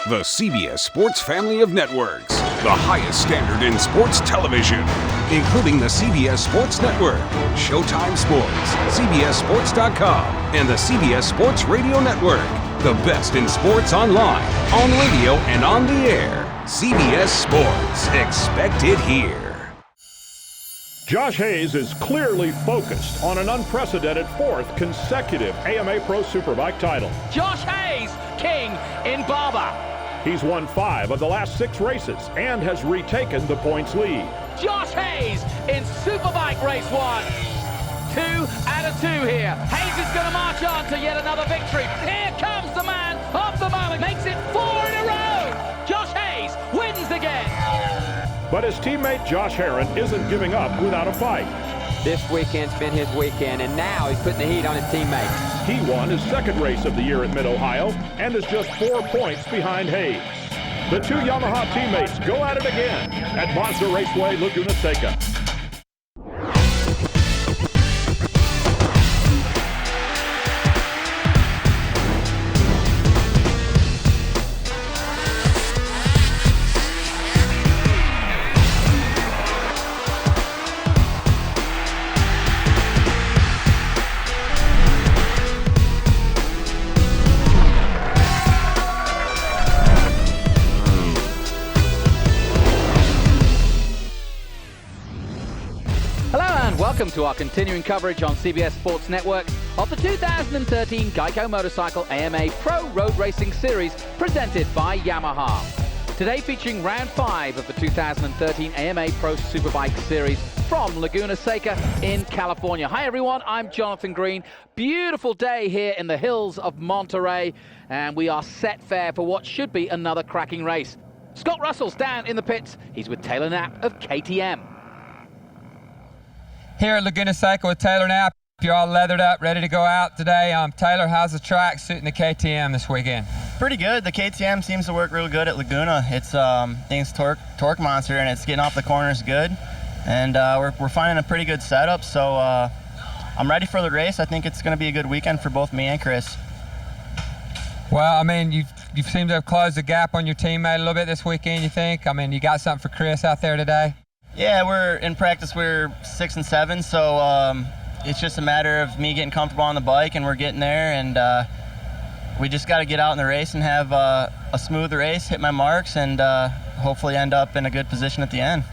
The CBS Sports family of networks. The highest standard in sports television, including the CBS Sports Network, Showtime Sports, CBSSports.com, and the CBS Sports Radio Network. The best in sports online, on radio, and on the air. CBS Sports. Expect it here. Josh Hayes is clearly focused on an unprecedented fourth consecutive AMA Pro Superbike title. Josh Hayes, king in Barber. He's won 5 of the last 6 races and has retaken the points lead. Josh Hayes in Superbike Race 1. 2 out of 2 here. Hayes is going to march on to yet another victory. Here comes the man of the moment. Makes it 4 in a row. Josh Hayes wins again. But his teammate Josh Herrin isn't giving up without a fight. This weekend's been his weekend, and now he's putting the heat on his teammates. He won his 2nd race of the year at Mid-Ohio and is just 4 points behind Hayes. The 2 Yamaha teammates go at it again at Mazda Raceway Laguna Seca. Welcome to our continuing coverage on CBS Sports Network of the 2013 GEICO Motorcycle AMA Pro Road Racing Series presented by Yamaha. Today featuring round 5 of the 2013 AMA Pro Superbike Series from Laguna Seca in California. Hi everyone, I'm Jonathan Green. Beautiful day here in the hills of Monterey, and we are set fair for what should be another cracking race. Scott Russell's down in the pits. He's with Taylor Knapp of KTM. Here at Laguna Seca with Taylor Knapp. You're all leathered up, ready to go out today. Taylor, how's the track suiting the KTM this weekend? Pretty good. The KTM seems to work real good at Laguna. It's things torque monster, and it's getting off the corners good. And we're finding a pretty good setup. So I'm ready for the race. I think it's going to be a good weekend for both me and Chris. Well, I mean, you've seemed to have closed the gap on your teammate a little bit this weekend. You think? I mean, you got something for Chris out there today? Yeah, we're in practice. We're 6 and 7, so it's just a matter of me getting comfortable on the bike, and we're getting there. And we just got to get out in the race and have a smooth race, hit my marks, and hopefully end up in a good position at the end.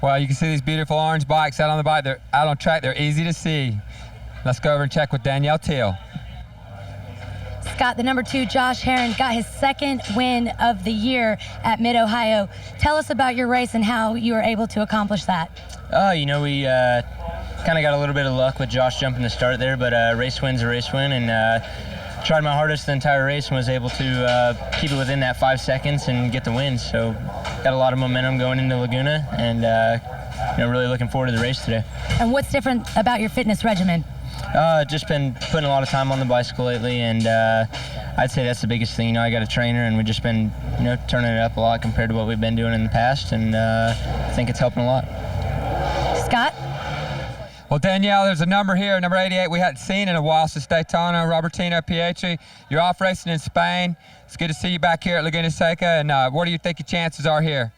Well, you can see these beautiful orange bikes out on the bike. They're out on track. They're easy to see. Let's go over and check with Danielle Teal. Scott, the number 2, Josh Herrin, got his 2nd win of the year at Mid-Ohio. Tell us about your race and how you were able to accomplish that. We kind of got a little bit of luck with Josh jumping the start there, but race win's a race win, and tried my hardest the entire race and was able to keep it within that 5 seconds and get the win. So got a lot of momentum going into Laguna, and really looking forward to the race today. And what's different about your fitness regimen? Just been putting a lot of time on the bicycle lately, and I'd say that's the biggest thing. I got a trainer, and we've just been, turning it up a lot compared to what we've been doing in the past, and I think it's helping a lot. Scott? Well, Danielle, there's a number here, number 88, we hadn't seen in a while since Daytona. Robertino Pietri, you're off racing in Spain. It's good to see you back here at Laguna Seca, and what do you think your chances are here?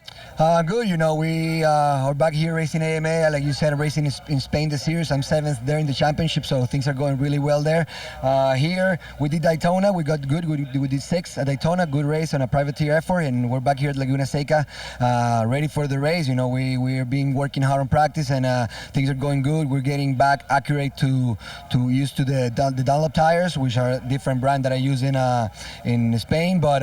Good, we are back here racing AMA. Like you said, racing in Spain this year. I'm 7th there in the championship, so things are going really well there. Here, we did Daytona. We got good. We did 6th at Daytona. Good race on a privateer effort, and we're back here at Laguna Seca, ready for the race. We're working hard on practice, and things are going good. We're getting back accurate to used to the Dunlop tires, which are a different brand that I use in Spain. But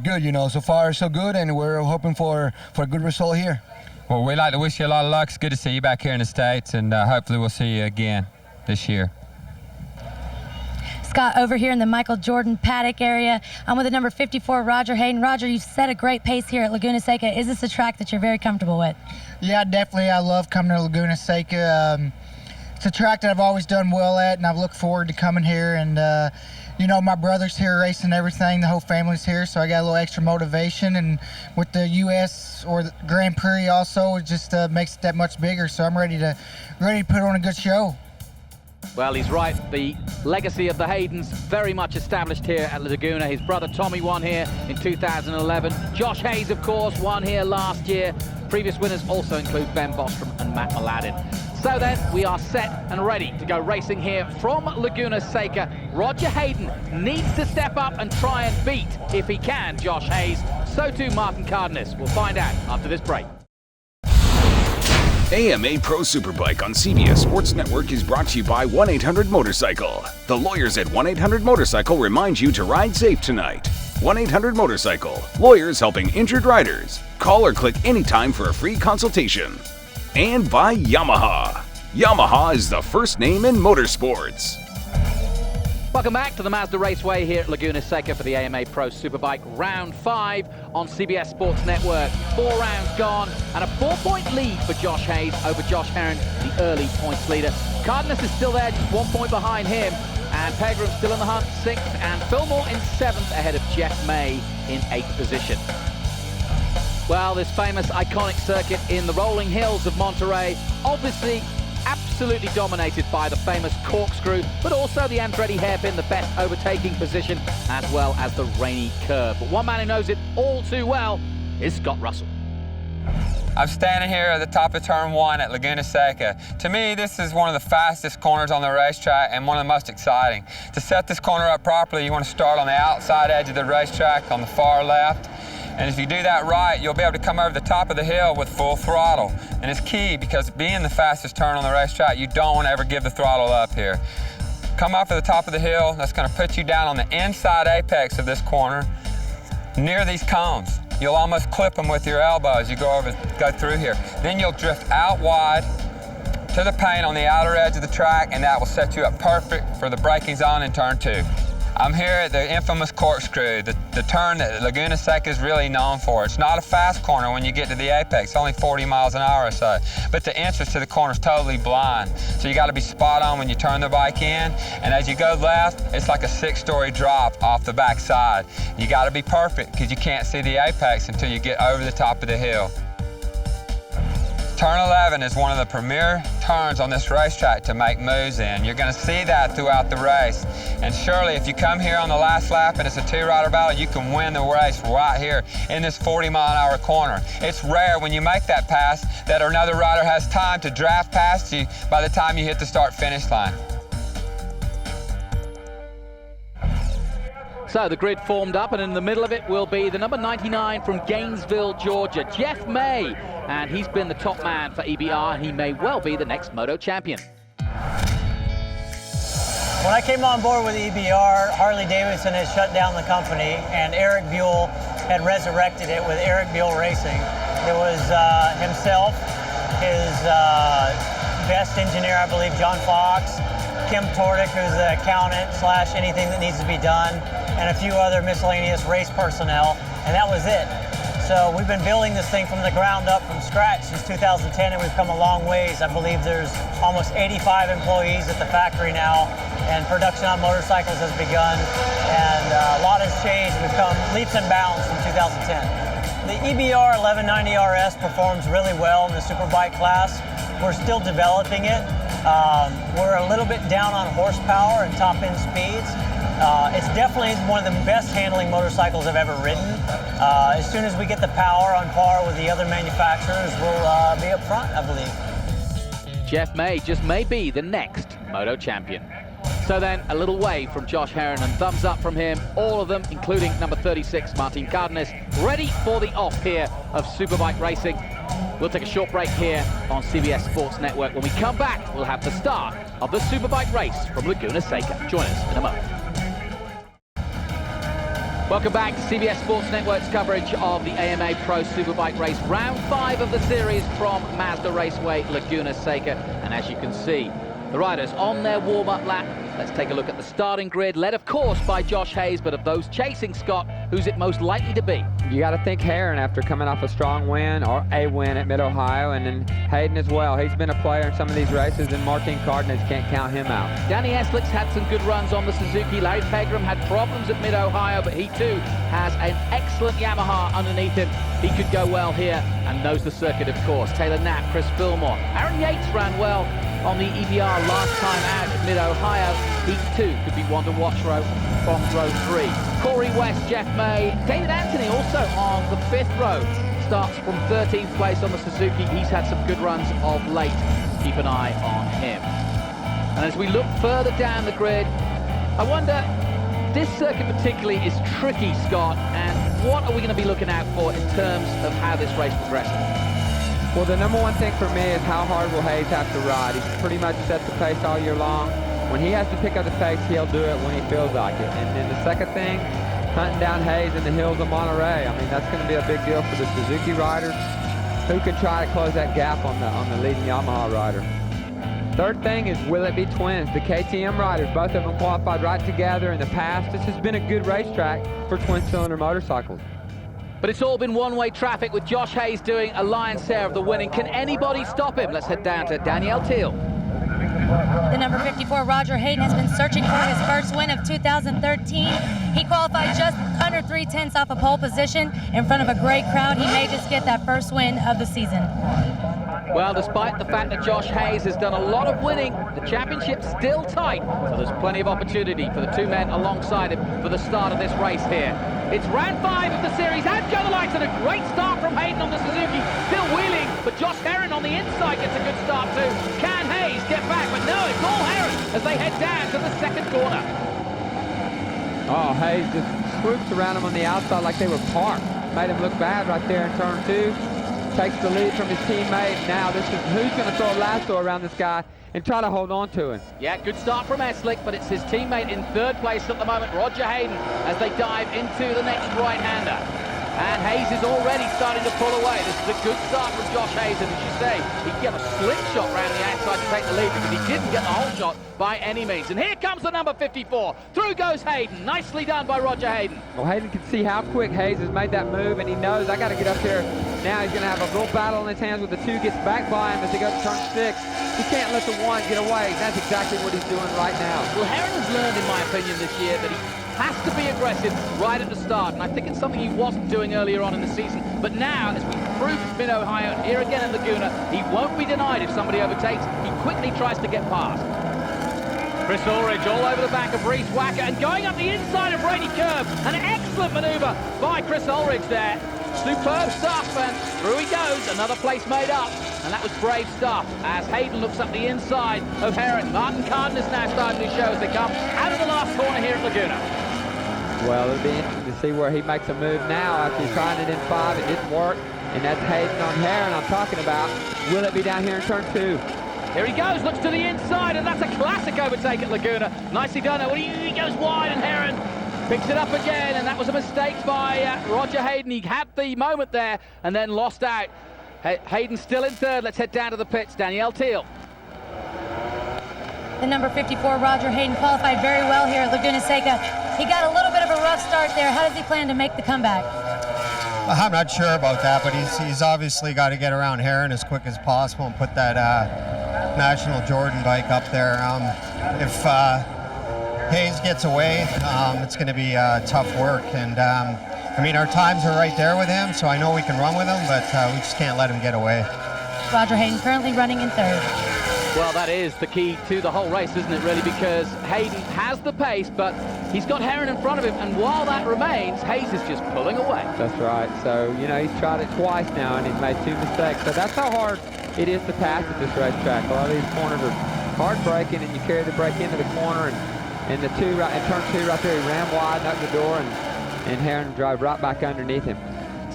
good, so far so good, and we're hoping for a good result here. Well, we'd like to wish you a lot of luck. It's good to see you back here in the States, and hopefully we'll see you again this year. Scott, over here in the Michael Jordan paddock area, I'm with the number 54, Roger Hayden. Roger, you've set a great pace here at Laguna Seca. Is this a track that you're very comfortable with? Yeah, definitely. I love coming to Laguna Seca. It's a track that I've always done well at, and I've looked forward to coming here. And my brother's here racing everything. The whole family's here, so I got a little extra motivation. And with the U.S. or the Grand Prix also, it just makes it that much bigger. So I'm ready to put on a good show. Well, he's right. The legacy of the Haydens very much established here at Laguna. His brother Tommy won here in 2011. Josh Hayes, of course, won here last year. Previous winners also include Ben Bostrom and Matt Mladen. So then, we are set and ready to go racing here from Laguna Seca. Roger Hayden needs to step up and try and beat, if he can, Josh Hayes. So too Martin Cardenas. We'll find out after this break. AMA Pro Superbike on CBS Sports Network is brought to you by 1-800-MOTORCYCLE. The lawyers at 1-800-MOTORCYCLE remind you to ride safe tonight. 1-800-MOTORCYCLE. Lawyers helping injured riders. Call or click anytime for a free consultation. And by Yamaha. Yamaha is the first name in motorsports. Welcome back to the Mazda Raceway here at Laguna Seca for the AMA Pro Superbike Round 5 on CBS Sports Network. 4 rounds gone and a 4-point lead for Josh Hayes over Josh Herrin, the early points leader. Cardenas is still there, just 1 point behind him. And Pegram's still in the hunt, 6th, and Fillmore in 7th ahead of Jeff May in 8th position. Well, this famous iconic circuit in the rolling hills of Monterey, obviously absolutely dominated by the famous corkscrew, but also the Andretti hairpin, the best overtaking position, as well as the rainy curve. But one man who knows it all too well is Scott Russell. I'm standing here at the top of turn 1 at Laguna Seca. To me, this is one of the fastest corners on the racetrack and one of the most exciting. To set this corner up properly, you want to start on the outside edge of the racetrack on the far left. And if you do that right, you'll be able to come over the top of the hill with full throttle. And it's key because being the fastest turn on the racetrack, you don't want to ever give the throttle up here. Come up to the top of the hill, that's going to put you down on the inside apex of this corner, near these cones. You'll almost clip them with your elbow as you go through here. Then you'll drift out wide to the paint on the outer edge of the track, and that will set you up perfect for the braking zone in turn 2. I'm here at the infamous corkscrew, the turn that Laguna Seca is really known for. It's not a fast corner when you get to the apex, only 40 miles an hour or so. But the entrance to the corner is totally blind. So you got to be spot on when you turn the bike in. And as you go left, it's like a 6-story drop off the back side. You got to be perfect because you can't see the apex until you get over the top of the hill. Turn 11 is one of the premier turns on this racetrack to make moves in. You're going to see that throughout the race. And surely, if you come here on the last lap and it's a 2-rider battle, you can win the race right here in this 40-mile-an-hour corner. It's rare when you make that pass that another rider has time to draft past you by the time you hit the start-finish line. So the grid formed up, and in the middle of it will be the number 99 from Gainesville, Georgia, Jeff May. And he's been the top man for EBR, and he may well be the next Moto champion. When I came on board with EBR, Harley-Davidson had shut down the company, and Eric Buell had resurrected it with Eric Buell Racing. It was himself, his best engineer, I believe, John Fox, Kim Tordick, who's the accountant / anything that needs to be done, and a few other miscellaneous race personnel, and that was it. So we've been building this thing from the ground up, from scratch, since 2010, and we've come a long ways. I believe there's almost 85 employees at the factory now, and production on motorcycles has begun, and a lot has changed. We've come leaps and bounds from 2010. The EBR 1190 RS performs really well in the Superbike class. We're still developing it. We're a little bit down on horsepower and top-end speeds. It's definitely one of the best handling motorcycles I've ever ridden. As soon as we get the power on par with the other manufacturers, we'll be up front, I believe. Jeff May just may be the next Moto champion. So then, a little wave from Josh Herrin and thumbs up from him. All of them, including number 36, Martin Cardenas, ready for the off here of Superbike racing. We'll take a short break here on CBS Sports Network. When we come back, we'll have the start of the Superbike race from Laguna Seca. Join us in a moment. Welcome back to CBS Sports Network's coverage of the AMA Pro Superbike race, round 5 of the series from Mazda Raceway Laguna Seca. And as you can see, the riders on their warm-up lap. Let's take a look at the starting grid, led of course by Josh Hayes, but of those chasing, Scott, who's it most likely to be? You got to think Herrin after coming off a strong win, or a win at Mid-Ohio, and then Hayden as well. He's been a player in some of these races, and Martin Cardenas can't count him out. Danny Eslick's had some good runs on the Suzuki. Larry Pegram had problems at Mid-Ohio, but he too has an excellent Yamaha underneath him. He could go well here and knows the circuit, of course. Taylor Knapp, Chris Fillmore. Aaron Yates ran well on the EBR last time out at Mid-Ohio. Heat 2 could be one to watch from row 3. Corey West, Jeff May, David Anthony also on the 5th row. Starts from 13th place on the Suzuki. He's had some good runs of late. Keep an eye on him. And as we look further down the grid, I wonder, this circuit particularly is tricky, Scott, and what are we going to be looking out for in terms of how this race progresses? Well, the number one thing for me is how hard will Hayes have to ride. He's pretty much set the pace all year long. When he has to pick up the pace, he'll do it when he feels like it. And then the second thing, hunting down Hayes in the hills of Monterey. I mean, that's going to be a big deal for the Suzuki riders, who can try to close that gap on the leading Yamaha rider. Third thing is, will it be twins? The KTM riders, both of them qualified right together in the past. This has been a good racetrack for twin-cylinder motorcycles. But it's all been one-way traffic with Josh Hayes doing a lion's share of the winning. Can anybody stop him? Let's head down to Danielle Teal. The number 54, Roger Hayden, has been searching for his first win of 2013. He qualified just under 3/10 off a pole position in front of a great crowd. He may just get that first win of the season. Well, despite the fact that Josh Hayes has done a lot of winning, the championship's still tight, so there's plenty of opportunity for the two men alongside him for the start of this race here. It's round 5 of the series, out go the lights, and a great start from Hayden on the Suzuki. Still wheeling, but Josh Herrin on the inside gets a good start too. Can Hayes get back? But no, it's all Herrin as they head down to the second corner. Oh, Hayes just swoops around him on the outside like they were parked. Made him look bad right there in turn 2. Takes the lead from his teammate. Now this is who's going to throw a lasso around this guy and try to hold on to him. Yeah, good start from Eslick, but it's his teammate in 3rd place at the moment, Roger Hayden, as they dive into the next right-hander. And Hayes is already starting to pull away. This is a good start from Josh Hayes, and as you say, he can get a slingshot round the outside to take the lead because he didn't get the whole shot by any means. And here comes the number 54. Through goes Hayden. Nicely done by Roger Hayden. Well, Hayden can see how quick Hayes has made that move, and he knows, I got to get up here. Now he's going to have a real battle in his hands with the 2 gets back by him as they go to turn 6. He can't let the 1 get away. That's exactly what he's doing right now. Well, Herrin has learned, in my opinion, this year that he has to be aggressive right at the start, and I think it's something he wasn't doing earlier on in the season. But now, as we proved at Mid-Ohio and here again in Laguna, he won't be denied if somebody overtakes. He quickly tries to get past. Chris Ulrich all over the back of Reese Wacker and going up the inside of Brady Curb. An excellent maneuver by Chris Ulrich there. Superb stuff, and through he goes. Another place made up, and that was brave stuff as Hayden looks up the inside of Herrin. Martin Cardenas now starting to show as they come out of the last corner here at Laguna. Well, it'll be interesting to see where he makes a move now after he's trying it in 5. It didn't work, and that's Hayden on Herrin I'm talking about. Will it be down here in turn 2? Here he goes, looks to the inside, and that's a classic overtake at Laguna. Nicely done. He goes wide, and Herrin picks it up again, and that was a mistake by Roger Hayden. He had the moment there and then lost out. Hayden still in 3rd. Let's head down to the pits. Danielle Teal. The number 54, Roger Hayden, qualified very well here at Laguna Seca. He got a little bit of a rough start there. How does he plan to make the comeback? I'm not sure about that, but he's obviously got to get around Herrin as quick as possible and put that National Jordan bike up there. If Hayes gets away, it's going to be tough work. And I mean, our times are right there with him, so I know we can run with him, but we just can't let him get away. Roger Hayden currently running in 3rd. Well, that is the key to the whole race, isn't it, really? Because Hayden has the pace, but he's got Herrin in front of him, and while that remains, Hayes is just pulling away. That's right. So, you know, he's tried it twice now, and he's made 2 mistakes. So that's how hard it is to pass at this racetrack. A lot of these corners are hard braking, and you carry the brake into the corner, and the 2 right in turn 2 right there, he ran wide, knocked the door, and Herrin drove right back underneath him.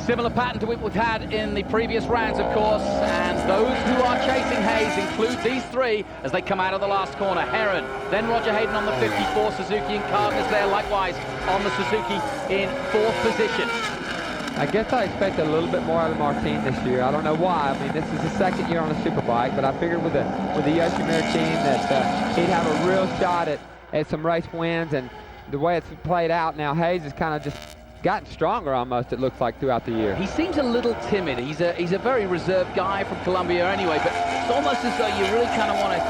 Similar pattern to what we've had in the previous rounds, of course, and those who are chasing Hayes include these 3 as they come out of the last corner. Herrin, then Roger Hayden on the 54 Suzuki, and Cardenas there likewise on the Suzuki in 4th position. I guess I expected a little bit more out of Martin this year. I don't know why. I mean, this is his 2nd year on a Superbike, but I figured with the Yoshimura team that he'd have a real shot at some race wins, and the way it's played out now, Hayes has kind of just gotten stronger almost, it looks like, throughout the year. He seems a little timid. He's a very reserved guy from Colombia anyway, but it's almost as though you really kind of want to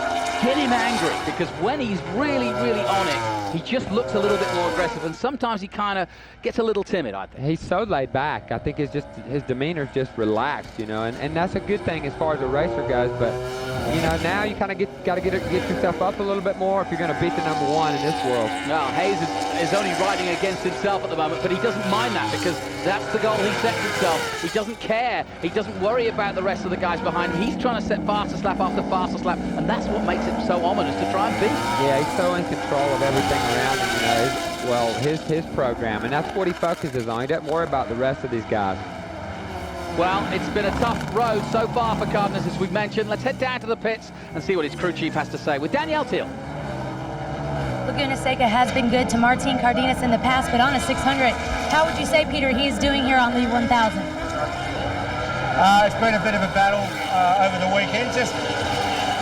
get him angry, because when he's really, really on it, he just looks a little bit more aggressive, and sometimes he kind of gets a little timid, I think. He's so laid back. I think it's just his demeanor's just relaxed, you know, and that's a good thing as far as a racer goes. But you know, now you kind of got to get yourself up a little bit more if you're going to beat the number one in this world. Well, Hayes is only riding against himself at the moment, but he doesn't mind that because that's the goal he sets himself. He doesn't care. He doesn't worry about the rest of the guys behind him. He's trying to set fastest lap after fastest lap, and that's what makes it so ominous to try and beat. Yeah, he's so in control of everything around him, you know. His program, and that's what he focuses on. He doesn't worry about the rest of these guys. Well, it's been a tough road so far for Cardenas, as we've mentioned. Let's head down to the pits and see what his crew chief has to say with Danielle Teal. Laguna Seca has been good to Martin Cardenas in the past, but on a 600, how would you say, Peter, he's doing here on the 1000? It's been a bit of a battle over the weekend. Just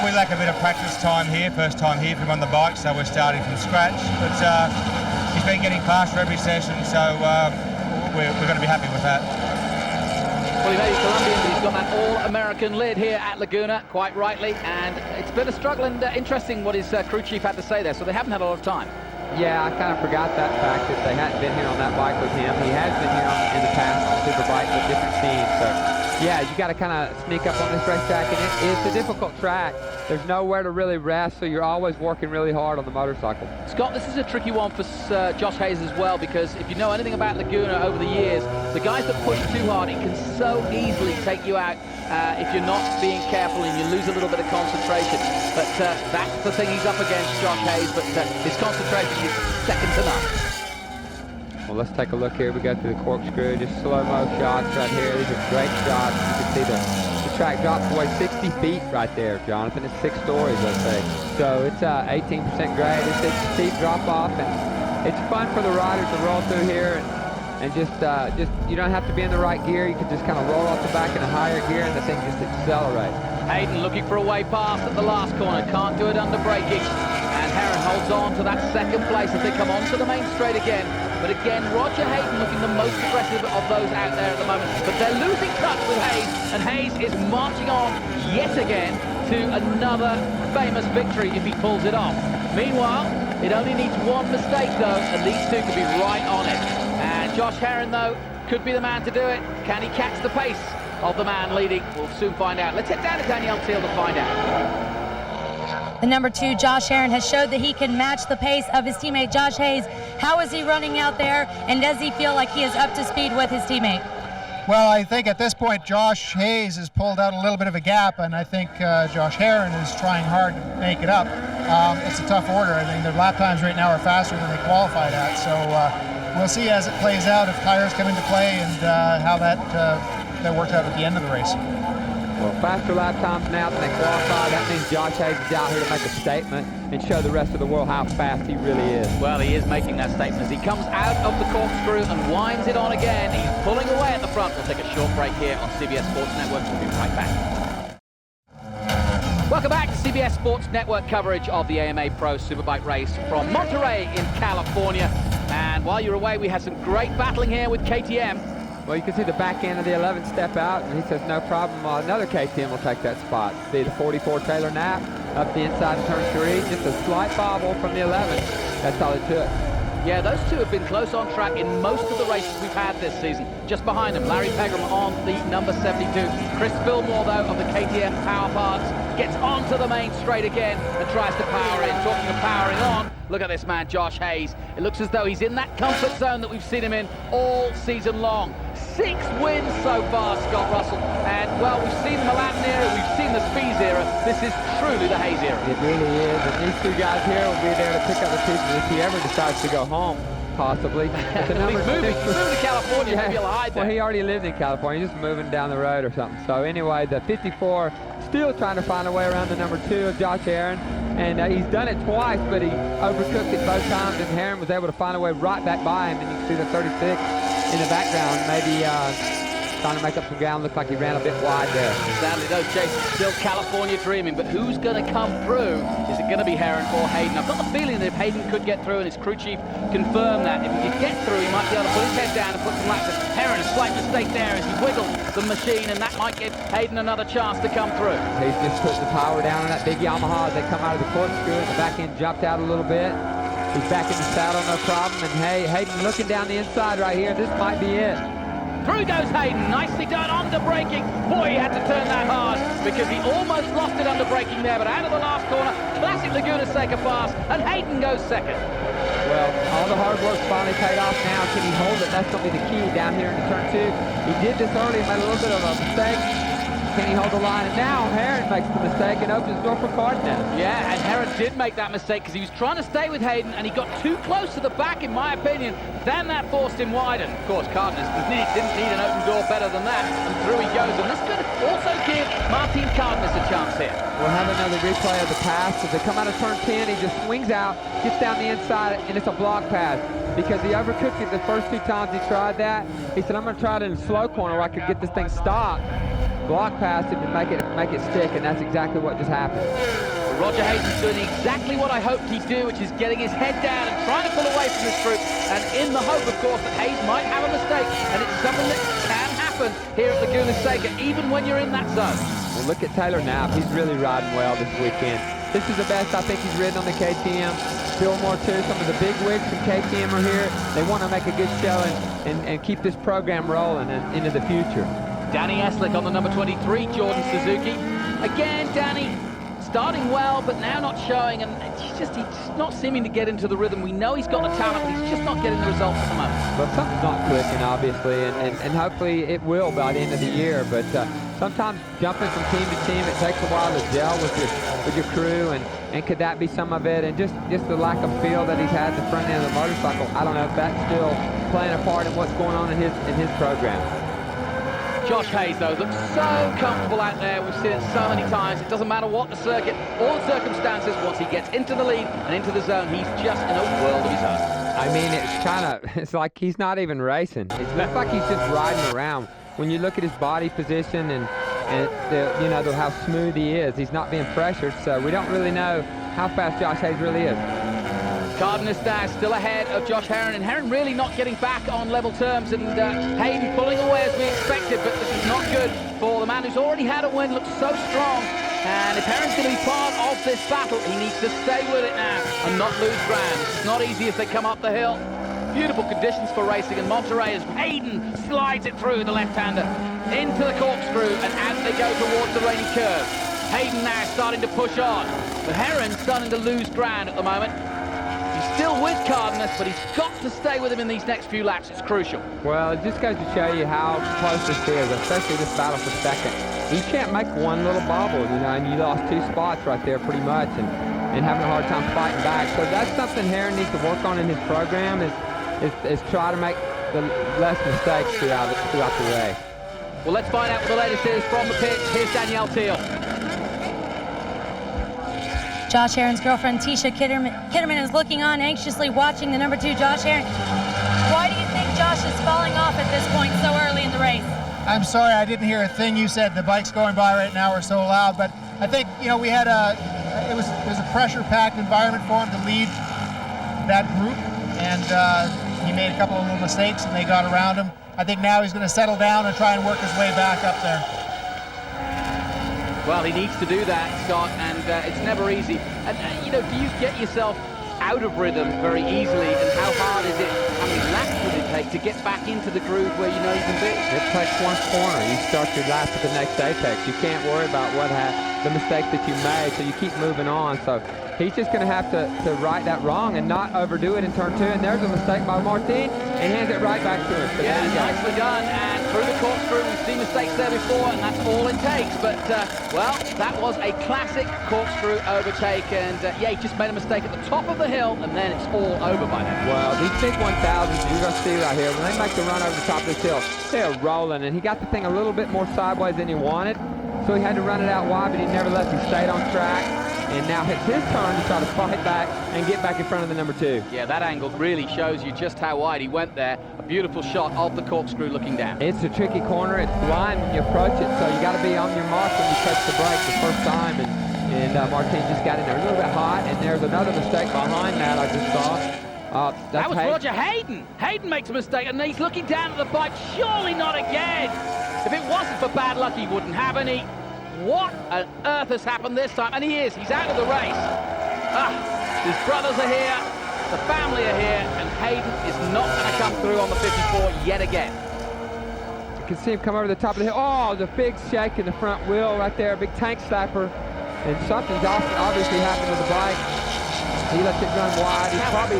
we lack a bit of practice time here, first time here for him on the bike, so we're starting from scratch. But he's been getting faster every session, so we're going to be happy with that. Well, he may be Colombian, but he's got that all-American lid here at Laguna, quite rightly, and it's been a struggle, and interesting what his crew chief had to say there, so they haven't had a lot of time. Yeah, I kind of forgot that fact that they hadn't been here on that bike with him. He has been here in the past on SuperBike with different teams, so yeah, you got to kind of sneak up on this racetrack, and it's a difficult track. There's nowhere to really rest, so you're always working really hard on the motorcycle. Scott, this is a tricky one for Josh Hayes as well, because if you know anything about Laguna over the years, the guys that push too hard, it can so easily take you out if you're not being careful and you lose a little bit of concentration. But that's the thing he's up against, Josh Hayes, but his concentration is second to none. Well, let's take a look here. We go through the corkscrew, just slow-mo shots right here. These are great shots. You can see the track drops away 60 feet right there, Jonathan. It's 6 stories, let's say. So it's 18% grade. It's a steep drop-off, and it's fun for the riders to roll through here. And just you don't have to be in the right gear. You can just kind of roll off the back in a higher gear, and the thing just accelerates. Hayden looking for a way past at the last corner. Can't do it under braking. And Herrin holds on to that second place as they come onto the main straight again. But again, Roger Hayden looking the most aggressive of those out there at the moment. But they're losing touch with Hayes, and Hayes is marching on yet again to another famous victory if he pulls it off. Meanwhile, it only needs one mistake, though, and these two could be right on it. And Josh Herrin, though, could be the man to do it. Can he catch the pace of the man leading? We'll soon find out. Let's head down to Danielle Teal to find out. The number 2, Josh Herrin, has showed that he can match the pace of his teammate Josh Hayes. How is he running out there, and does he feel like he is up to speed with his teammate? Well, I think at this point Josh Hayes has pulled out a little bit of a gap, and I think Josh Herrin is trying hard to make it up. It's a tough order. I think their lap times right now are faster than they qualified at, so we'll see as it plays out if tires come into play and how that works out at the end of the race. Well, faster lap times now than they qualified. That means Josh Hayes is out here to make a statement and show the rest of the world how fast he really is. Well, he is making that statement as he comes out of the corkscrew and winds it on again. He's pulling away at the front. We'll take a short break here on CBS Sports Network. We'll be right back. Welcome back to CBS Sports Network coverage of the AMA Pro Superbike race from Monterey in California. And while you're away, we had some great battling here with KTM. Well, you can see the back end of the 11 step out, and he says no problem. Another KTM will take that spot. See the 44 Taylor Knapp up the inside of turn 3, just a slight bobble from the 11. That's all it took. Yeah, those two have been close on track in most of the races we've had this season. Just behind them, Larry Pegram on the number 72. Chris Fillmore, though, of the KTM Power Parts, gets onto the main straight again and tries to power in. Talking of powering on, look at this man, Josh Hayes. It looks as though he's in that comfort zone that we've seen him in all season long. 6 wins so far, Scott Russell. And, well, we've seen the Milan era, we've seen the Spies era. This is truly the Hayes era. It really is. And these two guys here will be there to pick up the pieces if he ever decides to go home, possibly. He's moving to California, maybe he'll hide there. Well, he already lived in California. He's just moving down the road or something. So, anyway, the 54 still trying to find a way around the number 2 of Josh Herrin. And he's done it twice, but he overcooked it both times, and Herrin was able to find a way right back by him. And you can see the 36 in the background, maybe trying to make up some ground. Looked like he ran a bit wide there. Sadly, though, Jason, still California dreaming, but who's going to come through? Is it going to be Herrin or Hayden? I've got the feeling that if Hayden could get through, and his crew chief confirmed that, if he could get through, he might be able to put his head down and put some laps in. Herrin, a slight mistake there as he wiggled the machine, and that might give Hayden another chance to come through. He's just put the power down on that big Yamaha as they come out of the corkscrew, and the back end jumped out a little bit. He's back in the saddle, no problem. And hey, Hayden looking down the inside right here. This might be it. Through goes Hayden, nicely done, under braking. Boy, he had to turn that hard because he almost lost it under braking there, but out of the last corner, classic Laguna Seca pass, and Hayden goes second. Well, all the hard work's finally paid off now. Can he hold it? That's going to be the key down here into turn 2. He did this early, made a little bit of a mistake. Can he hold the line? And now Herrin makes the mistake and opens the door for Cardenas. Yeah, and Herrin did make that mistake because he was trying to stay with Hayden and he got too close to the back, in my opinion. Then that forced him wide. And of course, Cardenas didn't need an open door better than that. And through he goes. And this could also give Martin Cardenas a chance here. We'll have another replay of the pass. As they come out of turn 10, he just swings out, gets down the inside, and it's a block pass. Because he overcooked it the first 2 times he tried that. He said, I'm going to try it in a slow corner where I could get this thing stopped. Block pass it and make it stick, and that's exactly what just happened. Well, Roger Hayden's doing exactly what I hoped he'd do, which is getting his head down and trying to pull away from this group, and in the hope, of course, that Hayes might have a mistake, and it's something that can happen here at Laguna Seca, even when you're in that zone. Well, look at Taylor Knapp. He's really riding well this weekend. This is the best I think he's ridden on the KTM. Fillmore too, some of the big wigs from KTM are here. They want to make a good show and keep this program rolling into the future. Danny Eslick on the number 23, Jordan Suzuki. Again, Danny starting well, but now not showing, and he's not seeming to get into the rhythm. We know he's got the talent, but he's just not getting the results at the moment. But something's not clicking, obviously, and hopefully it will by the end of the year. But sometimes jumping from team to team, it takes a while to gel with your crew, and could that be some of it? And just the lack of feel that he's had at the front end of the motorcycle, I don't know if that's still playing a part in what's going on in his program. Josh Hayes, though, looks so comfortable out there. We've seen it so many times. It doesn't matter what the circuit or the circumstances. Once he gets into the lead and into the zone, he's just in a world of his own. I mean, it's like he's not even racing. It looks like he's just riding around. When you look at his body position and how smooth he is, he's not being pressured, so we don't really know how fast Josh Hayes really is. Cardenas now still ahead of Josh Herrin, and Herrin really not getting back on level terms, and Hayden pulling away as we expected, but this is not good for the man who's already had a win, looks so strong, and if Herrin's going to be part of this battle, he needs to stay with it now and not lose ground. It's not easy as they come up the hill. Beautiful conditions for racing, and Monterey as Hayden slides it through the left-hander into the corkscrew, and as they go towards the rainy curve, Hayden now starting to push on, but Herrin's starting to lose ground at the moment. He's still with Cardenas, but he's got to stay with him in these next few laps. It's crucial. Well, it just goes to show you how close this is, especially this battle for second. You can't make one little bobble, and you lost 2 spots right there pretty much, and having a hard time fighting back. So that's something Herrin needs to work on in his program, is try to make the less mistakes throughout the race. Well, let's find out what the latest is from the pits. Here's Danielle Teal. Josh Herrin's girlfriend, Tisha Kitterman, is looking on, anxiously watching the number 2, Josh Herrin. Why do you think Josh is falling off at this point so early in the race? I'm sorry, I didn't hear a thing you said. The bikes going by right now are so loud, but I think, we had it was a pressure-packed environment for him to lead that group, and he made a couple of little mistakes, and they got around him. I think now he's going to settle down and try and work his way back up there. Well, he needs to do that, Scott, and it's never easy. And, do you get yourself out of rhythm very easily, and how hard is it, how many laps would it take to get back into the groove where you know you can be? It takes one corner. You start your lap at the next apex. You can't worry about the mistake that you made, so you keep moving on. So he's just going to have to right that wrong and not overdo it in turn 2. And there's a mistake by Martin, and hands it right back to him. So yeah, nicely done. And through the corkscrew, we've seen mistakes there before, and that's all it takes. But, well, that was a classic corkscrew overtake. And, he just made a mistake at the top of the hill, and then it's all over by then. Well, these big 1000s, you're going to see right here, when they make the run over the top of this hill, they are rolling. And he got the thing a little bit more sideways than he wanted. So he had to run it out wide, but he never left. He stayed on track. And now it's his turn to try to fight back and get back in front of the number 2. Yeah, that angle really shows you just how wide he went there. A beautiful shot of the corkscrew looking down. It's a tricky corner. It's blind when you approach it, so you got to be on your mark when you touch the brake the first time. And Martin just got in there a little bit hot, and there's another mistake behind that I just saw. That was Roger Hayden. Hayden makes a mistake, and he's looking down at the bike. Surely not again. If it wasn't for bad luck, he wouldn't have any. What on earth has happened this time? And he's out of the race. His brothers are here. the family are here, and Hayden is not going to come through on the 54 yet again. You can see him come over the top of the hill. Oh, the big shake in the front wheel right there, a big tank slapper. And something's obviously happened with the bike. He lets it run wide. He's probably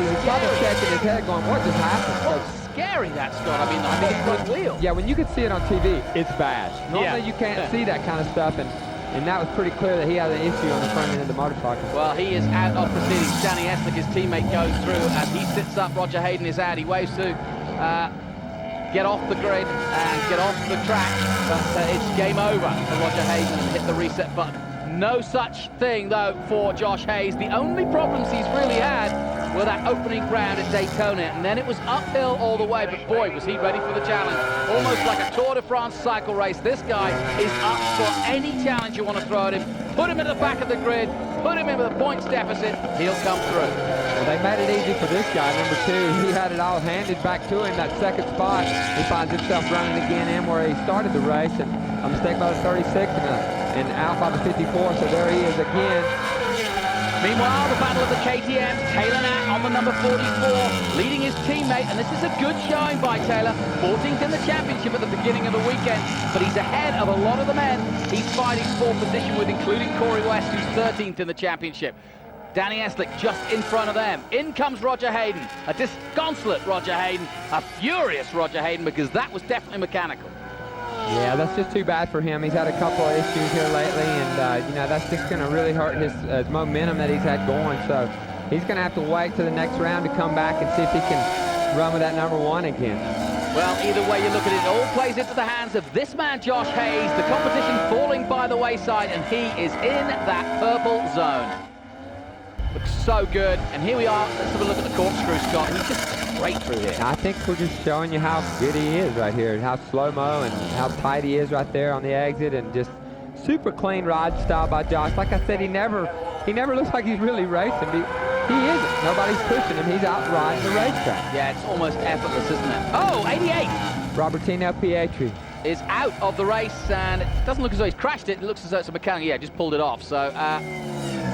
shaking his head going, what just happened? So scary that, Scott. I mean, the front wheel. Yeah, when you can see it on TV, it's bad. Normally you can't see that kind of stuff, and that was pretty clear that he had an issue on the front end of the motorcycle. Well, he is out of proceedings. Danny Eslick, his teammate, goes through as he sits up. Roger Hayden is out. He waves to get off the grid and get off the track, but it's game over for Roger Hayden and hit the reset button. No such thing, though, for Josh Hayes. The only problems he's really had were that opening round at Daytona, and then it was uphill all the way, but boy, was he ready for the challenge. Almost like a Tour de France cycle race. This guy is up for any challenge you want to throw at him. Put him at the back of the grid, put him in with a points deficit, he'll come through. Well, they made it easy for this guy, number 2. He had it all handed back to him, that second spot. He finds himself running again in where he started the race, and a mistake by the 36 and out by the 54, so there he is again. Meanwhile, the battle of the KTM, Taylor Knapp on the number 44, leading his teammate, and this is a good showing by Taylor. 14th in the championship at the beginning of the weekend, but he's ahead of a lot of the men he's fighting for position with, including Corey West, who's 13th in the championship. Danny Eslick just in front of them. In comes Roger Hayden, a disconsolate Roger Hayden, a furious Roger Hayden, because that was definitely mechanical. Yeah, that's just too bad for him. He's had a couple of issues here lately, and you know, that's just going to really hurt his momentum that he's had going. So he's going to have to wait to the next round to come back and see if he can run with that number 1 again. Well, either way you look at it, it all plays into the hands of this man, Josh Hayes. The competition falling by the wayside, and he is in that purple zone. Looks so good, and here we are. Let's have a look at the corkscrew, Scott. He's just straight through here. I think we're just showing you how good he is right here, how slow-mo and how tight he is right there on the exit, and just super clean ride style by Josh. Like I said, he never looks like he's really racing. He isn't. Nobody's pushing him. He's out riding the racetrack. Yeah, it's almost effortless, isn't it? Oh, 88! Robertino Pietri is out of the race, and it doesn't look as though he's crashed it. It looks as though it's a mechanic. Yeah, just pulled it off. So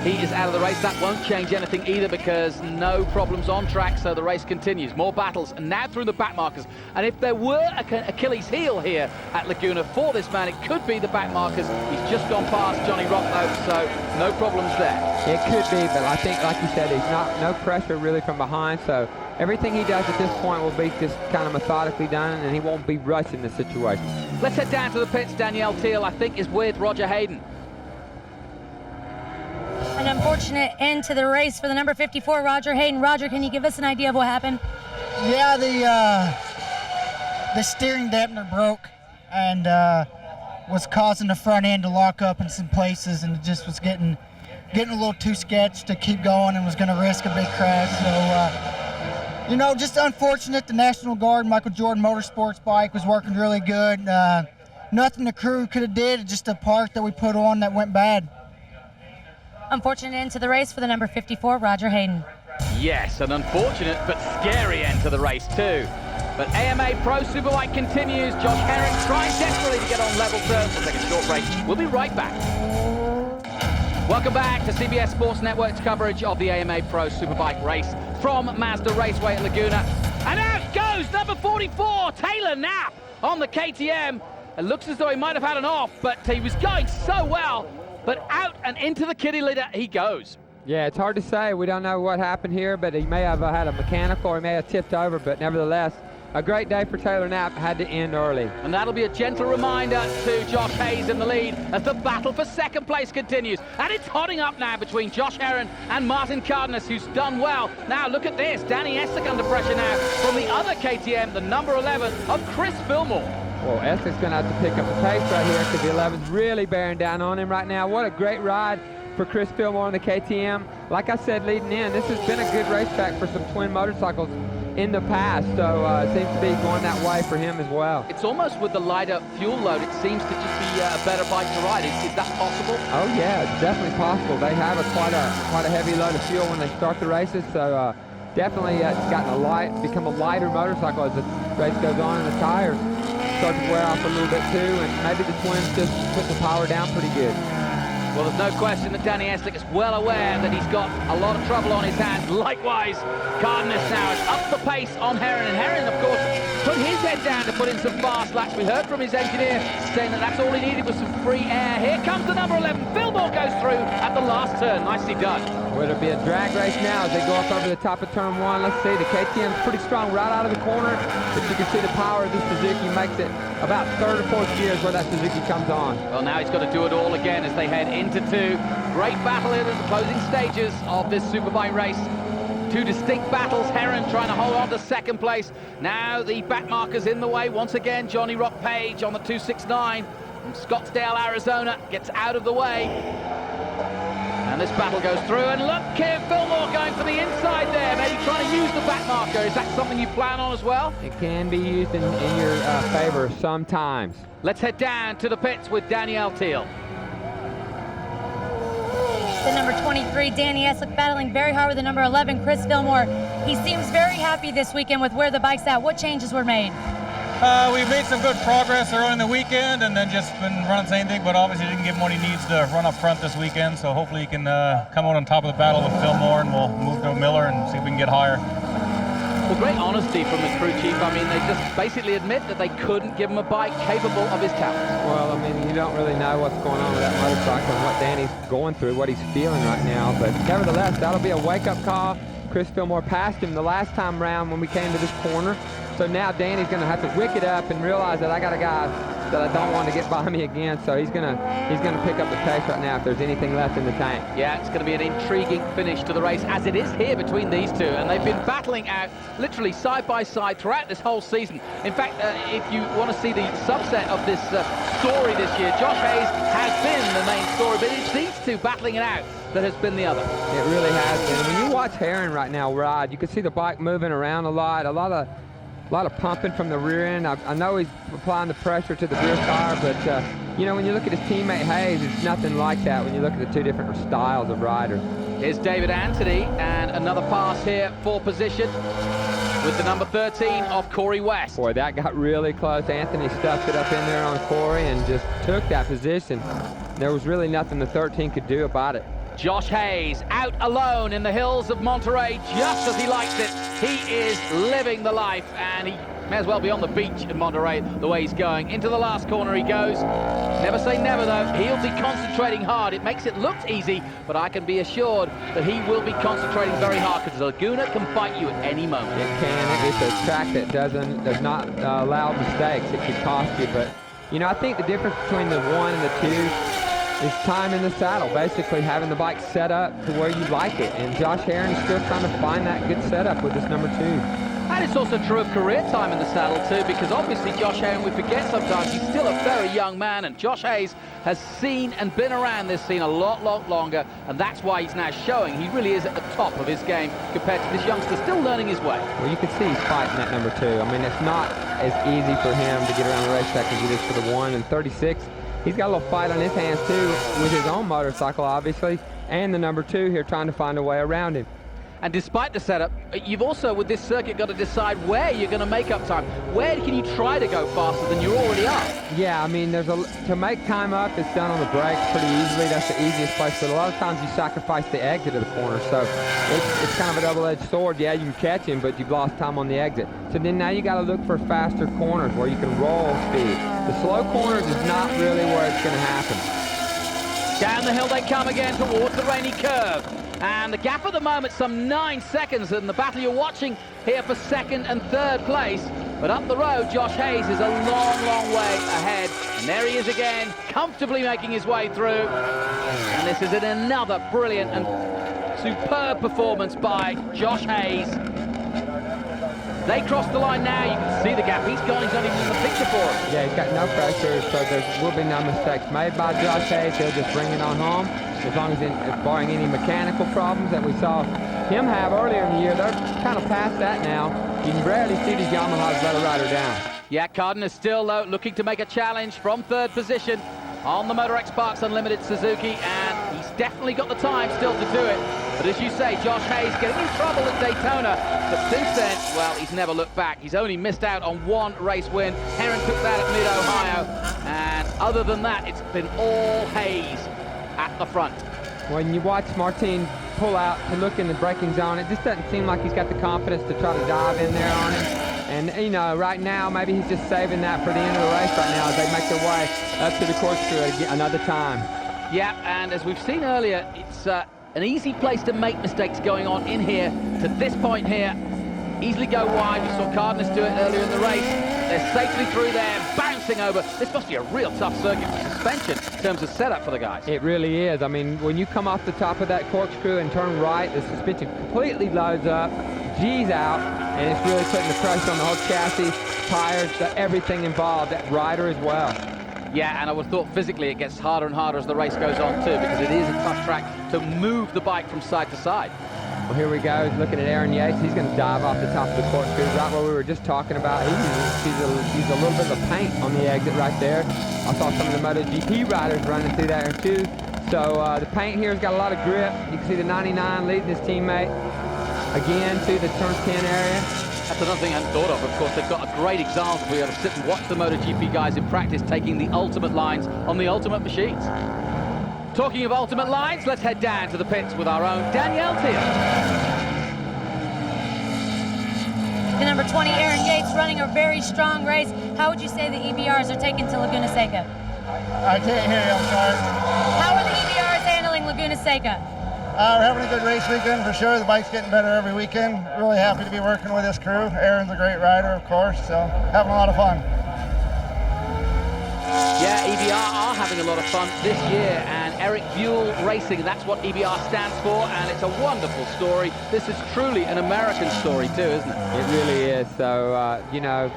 he is out of the race. That won't change anything either, because no problems on track, so the race continues. More battles, and now through the back markers. And if there were an Achilles heel here at Laguna for this man, it could be the back markers. He's just gone past Johnny Rock, though, so no problems there. It could be, but I think, like you said, he's no pressure really from behind, so everything he does at this point will be just kind of methodically done, and he won't be rushing the situation. Let's head down to the pits. Danielle Teal, I think, is with Roger Hayden. An unfortunate end to the race for the number 54, Roger Hayden. Roger, can you give us an idea of what happened? Yeah, the steering dampener broke and was causing the front end to lock up in some places, and it just was getting a little too sketched to keep going, and was going to risk a big crash. So, you know, just unfortunate. The National Guard Michael Jordan Motorsports bike was working really good. Nothing the crew could have did, just a part that we put on that went bad. Unfortunate end to the race for the number 54, Roger Hayden. Yes, an unfortunate but scary end to the race too. But AMA Pro Superbike continues. Josh Herrin trying desperately to get on level terms. We'll take a short break. We'll be right back. Welcome back to CBS Sports Network's coverage of the AMA Pro Superbike race from Mazda Raceway at Laguna. And out goes number 44, Taylor Knapp on the KTM. It looks as though he might have had an off, but he was going so well. But out and into the kitty litter he goes. Yeah, it's hard to say. We don't know what happened here, but he may have had a mechanical, or he may have tipped over, but nevertheless, a great day for Taylor Knapp. Had to end early. And that'll be a gentle reminder to Josh Hayes in the lead as the battle for second place continues. And it's hotting up now between Josh Herrin and Martin Cardenas, who's done well. Now look at this. Danny Eslick under pressure now from the other KTM, the number 11 of Chris Fillmore. Well, Eslick's going to have to pick up the pace right here, because the 11's really bearing down on him right now. What a great ride for Chris Fillmore on the KTM. Like I said leading in, this has been a good racetrack for some twin motorcycles in the past, so it seems to be going that way for him as well. It's almost with the lighter fuel load, it seems to just be a better bike to ride. Is that possible? Oh yeah, it's definitely possible. They have quite a heavy load of fuel when they start the races, so definitely it's become a lighter motorcycle as the race goes on, and the tires start to wear off a little bit too, and maybe the twins just put the power down pretty good. Well, there's no question that Danny Eslick is well aware that he's got a lot of trouble on his hands. Likewise, Cardenas now has upped the pace on Herrin, and Herrin, of course, put his head down to put in some fast laps. We heard from his engineer saying that that's all he needed was some free air. Here comes the number 11. Fillmore goes through at the last turn. Nicely done. Well, it'll be a drag race now as they go up over the top of turn 1. Let's see, the KTM's pretty strong right out of the corner, but you can see the power of this Suzuki makes it about 3rd or 4th gears where that Suzuki comes on. Well, now he's got to do it all again as they head into 2. Great battle in the closing stages of this Superbike race. 2 distinct battles. Herrin trying to hold on to 2nd place. Now the back markers in the way once again. Johnny Rock Page on the 269 from Scottsdale, Arizona, gets out of the way. And this battle goes through, and look here, Fillmore going for the inside there, maybe trying to use the back marker. Is that something you plan on as well? It can be used in your favor sometimes. Let's head down to the pits with Danielle Teal. The number 23, Danny Eslick, battling very hard with the number 11, Chris Fillmore. He seems very happy this weekend with where the bike's at. What changes were made? We've made some good progress around the weekend, and then just been running the same thing, but obviously didn't give him what he needs to run up front this weekend, so hopefully he can come out on top of the battle with Fillmore, and we'll move to Miller and see if we can get higher. Well, great honesty from the crew chief. I mean, they just basically admit that they couldn't give him a bike capable of his talents. Well, I mean, you don't really know what's going on with that motorcycle and what Danny's going through, what he's feeling right now, but nevertheless, that'll be a wake-up call. Chris Fillmore passed him the last time round when we came to this corner. So now Danny's going to have to wick it up and realize that I got a guy that I don't want to get by me again. So he's gonna pick up the pace right now if there's anything left in the tank. Yeah, it's going to be an intriguing finish to the race, as it is here between these two. And they've been battling out literally side by side throughout this whole season. In fact, if you want to see the subset of this story this year, Josh Hayes has been the main story, but it's these two battling it out that has been the other. It really has been. When you watch Herrin right now ride, you can see the bike moving around a lot of pumping from the rear end. I know he's applying the pressure to the rear tire, but you know, when you look at his teammate Hayes, it's nothing like that when you look at the 2 different styles of riders. Here's David Anthony, and another pass here for position with the number 13 of Corey West. Boy, that got really close. Anthony stuffed it up in there on Corey and just took that position. There was really nothing the 13 could do about it. Josh Hayes out alone in the hills of Monterey, just as he likes it. He is living the life, and he may as well be on the beach in Monterey the way he's going. Into the last corner he goes. Never say never, though. He'll be concentrating hard. It makes it look easy, but I can be assured that he will be concentrating very hard, because the Laguna can bite you at any moment. It can. It's a track that does not allow mistakes. It could cost you, but you know, I think the difference between the 1 and the 2 is time in the saddle, basically having the bike set up to where you like it. And Josh Herrin is still trying to find that good setup with this number 2. And it's also true of career time in the saddle too, because obviously Josh Hayden, we forget sometimes, he's still a very young man, and Josh Hayes has seen and been around this scene a lot longer, and that's why he's now showing he really is at the top of his game compared to this youngster still learning his way. Well, you can see he's fighting that number 2. I mean, it's not as easy for him to get around the racetrack as it is for the 1 and 36. He's got a little fight on his hands too with his own motorcycle, obviously, and the number 2 here trying to find a way around him. And despite the setup, you've also, with this circuit, got to decide where you're going to make up time. Where can you try to go faster than you already are? Yeah, I mean, to make time up, it's done on the brakes pretty easily. That's the easiest place, but a lot of times you sacrifice the exit of the corner, so it's kind of a double-edged sword. Yeah, you can catch him, but you've lost time on the exit. So then now you got to look for faster corners where you can roll speed. The slow corners is not really where it's going to happen. Down the hill they come again towards the rainy curve. And the gap at the moment, some 9 seconds, and the battle you're watching here for 2nd and 3rd place. But up the road, Josh Hayes is a long way ahead. And there he is again, comfortably making his way through. And this is another brilliant and superb performance by Josh Hayes. They cross the line now, you can see the gap. He's gone, he's not even in the picture for him. Yeah, he's got no pressure, so there will be no mistakes made by Josh Hayes. He'll just bring it on home. As long as, barring any mechanical problems that we saw him have earlier in the year, they're kind of past that now. You can rarely see these Yamahas let a rider down. Yeah, Cardenas still looking to make a challenge from 3rd position on the Motor X Parks Unlimited Suzuki, and he's definitely got the time still to do it. But as you say, Josh Hayes getting in trouble at Daytona, but since then, well, he's never looked back. He's only missed out on 1 race win. Herrin took that at Mid-Ohio, and other than that, it's been all Hayes. at the front. When you watch Martin pull out to look in the braking zone, it just doesn't seem like he's got the confidence to try to dive in there on him. And, you know, right now, maybe he's just saving that for the end of the race right now as they make their way up to the corkscrew another time. Yeah, and as we've seen earlier, it's an easy place to make mistakes going on in here. To this point here, easily go wide. We saw Cardenas do it earlier in the race. They're safely through there, bouncing over. This must be a real tough circuit for suspension in terms of setup for the guys. It really is. I mean, when you come off the top of that corkscrew and turn right, the suspension completely loads up, G's out, and it's really putting the pressure on the whole chassis, tires, everything involved, that rider as well. Yeah, and I would have thought physically it gets harder and harder as the race goes on too, because it is a tough track to move the bike from side to side. Well, here we go. He's looking at Aaron Yates. He's going to dive off the top of the corkscrew, right where we were just talking about. He's a little bit of paint on the exit right there. I saw some of the MotoGP riders running through there too. So the paint here has got a lot of grip. You can see the 99 leading his teammate again to the turn 10 area. That's another thing I hadn't thought of course, they've got a great example. We have to sit and watch the MotoGP guys in practice taking the ultimate lines on the ultimate machines. Talking of ultimate lines, let's head down to the pits with our own Danielle Thiel. The number 20, Aaron Yates, running a very strong race. How would you say the EBRs are taking to Laguna Seca? I can't hear you, I'm sorry. How are the EBRs handling Laguna Seca? We're having a good race weekend for sure. The bike's getting better every weekend. Really happy to be working with this crew. Aaron's a great rider, of course, so having a lot of fun. Yeah, EBR are having a lot of fun this year, and Eric Buell Racing, that's what EBR stands for, and it's a wonderful story. This is truly an American story too, isn't it? It really is. So, you know,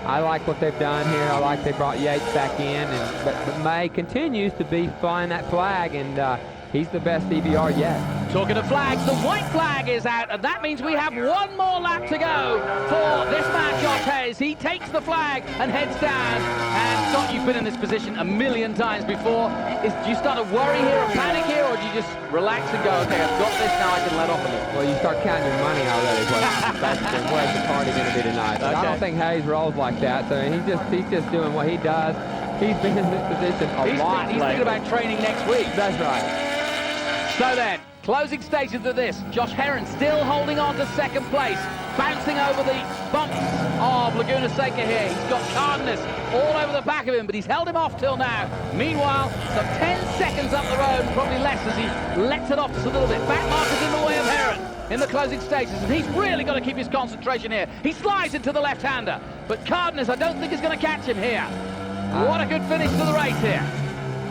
I like what they've done here. I like they brought Yates back in, but May continues to be flying that flag, and he's the best EBR yet. Talking of flags, the white flag is out, and that means we have one more lap to go for this man, Josh Hayes. He takes the flag and heads down. And Scott, you've been in this position a million times before. Do you start to worry here or panic here, or do you just relax and go, okay, I've got this, now I can let off a little? Well, you start counting your money already. Where's the party going to be tonight? Okay. I don't think Hayes rolls like that, so he's just doing what he does. He's been in this position a lot. He's thinking about training next week. That's right. So then, closing stages of this, Josh Herrin still holding on to second place, bouncing over the bumps of Laguna Seca here. He's got Cardenas all over the back of him, but he's held him off till now. Meanwhile, some 10 seconds up the road, probably less as he lets it off just a little bit. Back markers in the way of Herrin in the closing stages, and he's really got to keep his concentration here. He slides into the left-hander, but Cardenas, I don't think is going to catch him here. What a good finish to the race here.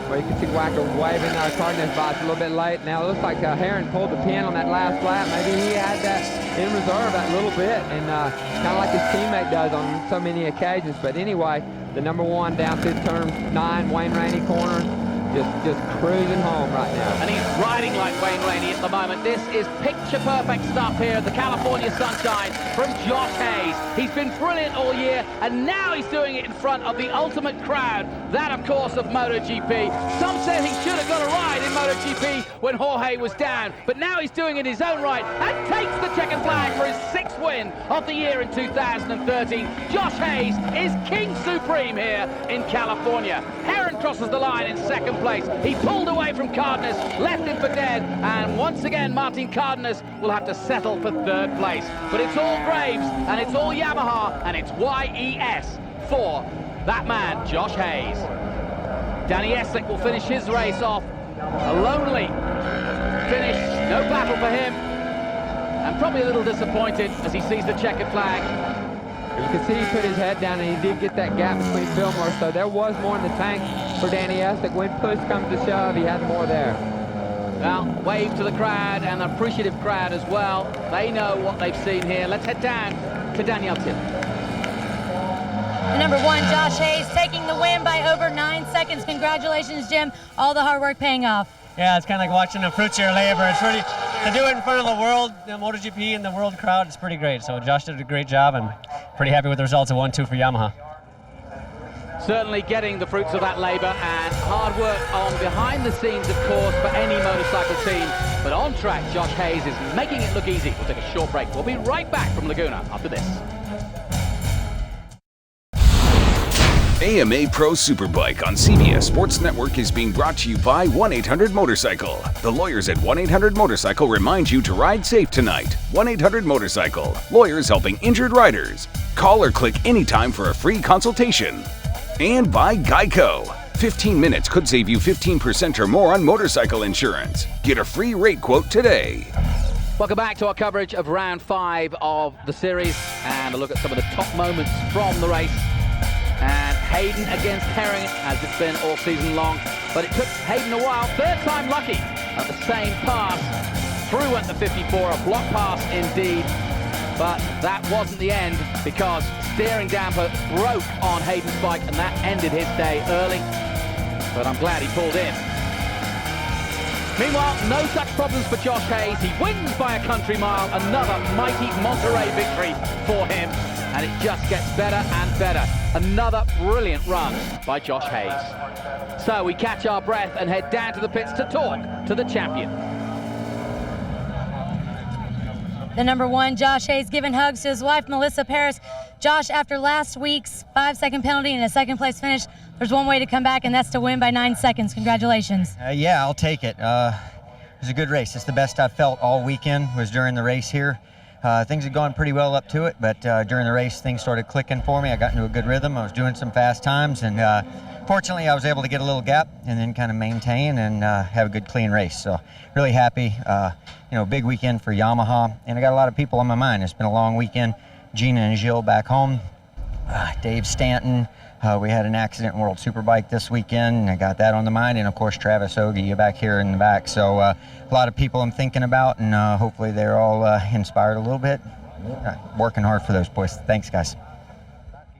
Well, you can see Wacker waving Cardenas by. It's a little bit late. Now it looks like Herrin pulled the pin on that last lap. Maybe he had that in reserve that little bit, and kind of like his teammate does on so many occasions. But anyway, the number one down through turn 9, Wayne Rainey corner, just cruising home right now. And he's riding like Wayne Rainey at the moment. This is picture-perfect stuff here, the California sunshine from Josh Hayes. He's been brilliant all year, and now he's doing it in front of the ultimate crowd, that, of course, of MotoGP. Some said he should have got a ride in MotoGP when Jorge was down, but now he's doing it his own right and takes the checkered flag for his 6th win of the year in 2013. Josh Hayes is King Supreme here in California. Herrin crosses the line in second place. He pulled away from Cardenas, left him for dead, and once again Martin Cardenas will have to settle for 3rd place. But it's all Graves, and it's all Yamaha, and it's YES for that man, Josh Hayes. Danny Eslick will finish his race off. A lonely finish, no battle for him, and probably a little disappointed as he sees the checkered flag. You can see he put his head down, and he did get that gap between Fillmore, so there was more in the tank for Danny Eslick. When push comes to shove, he had more there. Well, wave to the crowd, and an appreciative crowd as well. They know what they've seen here. Let's head down to Danielle Thiel. The number 1, Josh Hayes, taking the win by over 9 seconds. Congratulations, Jim. All the hard work paying off. Yeah, it's kind of like watching the fruits of your labor. It's really, to do it in front of the world, the MotoGP and the world crowd, it's pretty great. So Josh did a great job, and pretty happy with the results of 1-2 for Yamaha. Certainly getting the fruits of that labor and hard work on behind the scenes, of course, for any motorcycle team. But on track, Josh Hayes is making it look easy. We'll take a short break. We'll be right back from Laguna after this. AMA Pro Superbike on CBS Sports Network is being brought to you by 1-800-MOTORCYCLE. The lawyers at 1-800-MOTORCYCLE remind you to ride safe tonight. 1-800-MOTORCYCLE. Lawyers helping injured riders. Call or click anytime for a free consultation. And by GEICO. 15 minutes could save you 15% or more on motorcycle insurance. Get a free rate quote today. Welcome back to our coverage of round 5 of the series and a look at some of the top moments from the race. And Hayden against Herrin, as it's been all season long. But it took Hayden a while. Third time lucky at the same pass. Through went the 54, a block pass indeed. But that wasn't the end because steering damper broke on Hayden's bike and that ended his day early. But I'm glad he pulled in. Meanwhile, no such problems for Josh Hayes. He wins by a country mile. Another mighty Monterey victory for him. And it just gets better and better. Another brilliant run by Josh Hayes. So we catch our breath and head down to the pits to talk to the champion. The number 1, Josh Hayes, giving hugs to his wife, Melissa Paris. Josh, after last week's 5-second penalty and a second-place finish, there's one way to come back, and that's to win by 9 seconds. Congratulations. Yeah, I'll take it. It was a good race. It's the best I've felt all weekend was during the race here. Things had gone pretty well up to it, but during the race, things started clicking for me. I got into a good rhythm. I was doing some fast times, and fortunately, I was able to get a little gap and then kind of maintain and have a good, clean race. So really happy. Big weekend for Yamaha, and I got a lot of people on my mind. It's been a long weekend. Gina and Gilles back home. Dave Stanton. We had an accident in World Superbike this weekend, and I got that on the mind. And of course, Travis Ogie back here in the back. So a lot of people I'm thinking about, and hopefully they're all inspired a little bit. Working hard for those boys. Thanks, guys.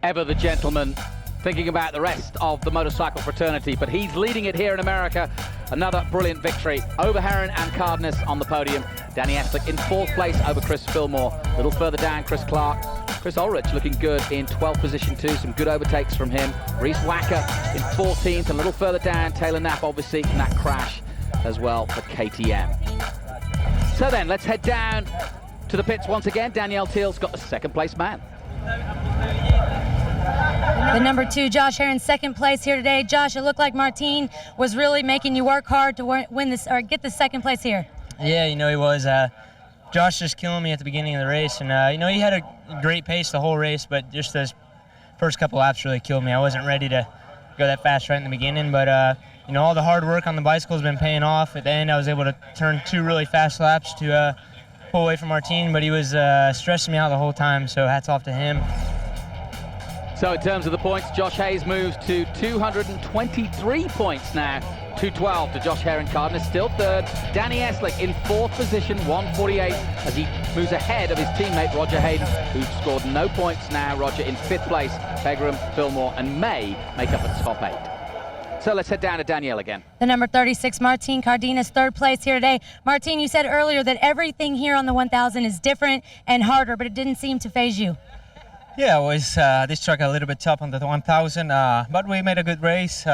Ever the gentleman, thinking about the rest of the motorcycle fraternity, but he's leading it here in America. Another brilliant victory over Herrin and Cardenas on the podium. Danny Eslick in 4th place over Chris Fillmore. A little further down, Chris Clark. Chris Ulrich looking good in 12th position too. Some good overtakes from him. Reese Wacker in 14th. A little further down, Taylor Knapp obviously in that crash as well for KTM. So then, let's head down to the pits once again. Danielle Thiel's got the 2nd place man. The number 2, Josh Herrin, 2nd place here today. Josh, it looked like Martin was really making you work hard to win this or get the 2nd place here. Yeah, he was. Josh just killing me at the beginning of the race, and he had a great pace the whole race, but just those first couple laps really killed me. I wasn't ready to go that fast right in the beginning, but all the hard work on the bicycle has been paying off. At the end, I was able to turn 2 really fast laps to pull away from Martin, but he was stressing me out the whole time, so hats off to him. So in terms of the points, Josh Hayes moves to 223 points now. 212 to Josh Herrin. Cardenas still 3rd. Danny Eslick in 4th position, 148, as he moves ahead of his teammate Roger Hayden, who's scored no points now. Roger in 5th place. Pegram, Fillmore and May make up the top 8. So let's head down to Danielle again. The number 36, Martin Cardenas, 3rd place here today. Martin, you said earlier that everything here on the 1000 is different and harder, but it didn't seem to phase you. Yeah, it was this track a little bit tough on the 1000, but we made a good race.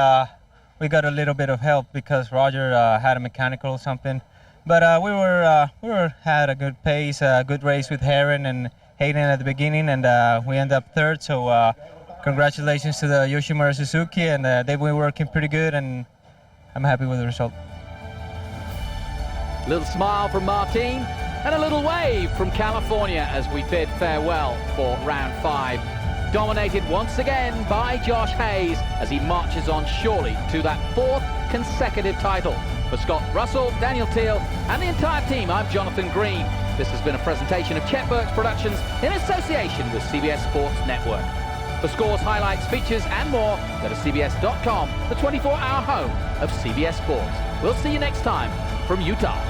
We got a little bit of help because Roger had a mechanical or something, but we had a good pace, a good race with Herrin and Hayden at the beginning, and we ended up 3rd. So congratulations to the Yoshimura Suzuki, and they've been working pretty good, and I'm happy with the result. Little smile from Martin. And a little wave from California as we bid farewell for round 5. Dominated once again by Josh Hayes as he marches on surely to that 4th consecutive title. For Scott Russell, Daniel Thiel, and the entire team, I'm Jonathan Green. This has been a presentation of Chet Burks Productions in association with CBS Sports Network. For scores, highlights, features, and more, go to CBS.com, the 24-hour home of CBS Sports. We'll see you next time from Utah.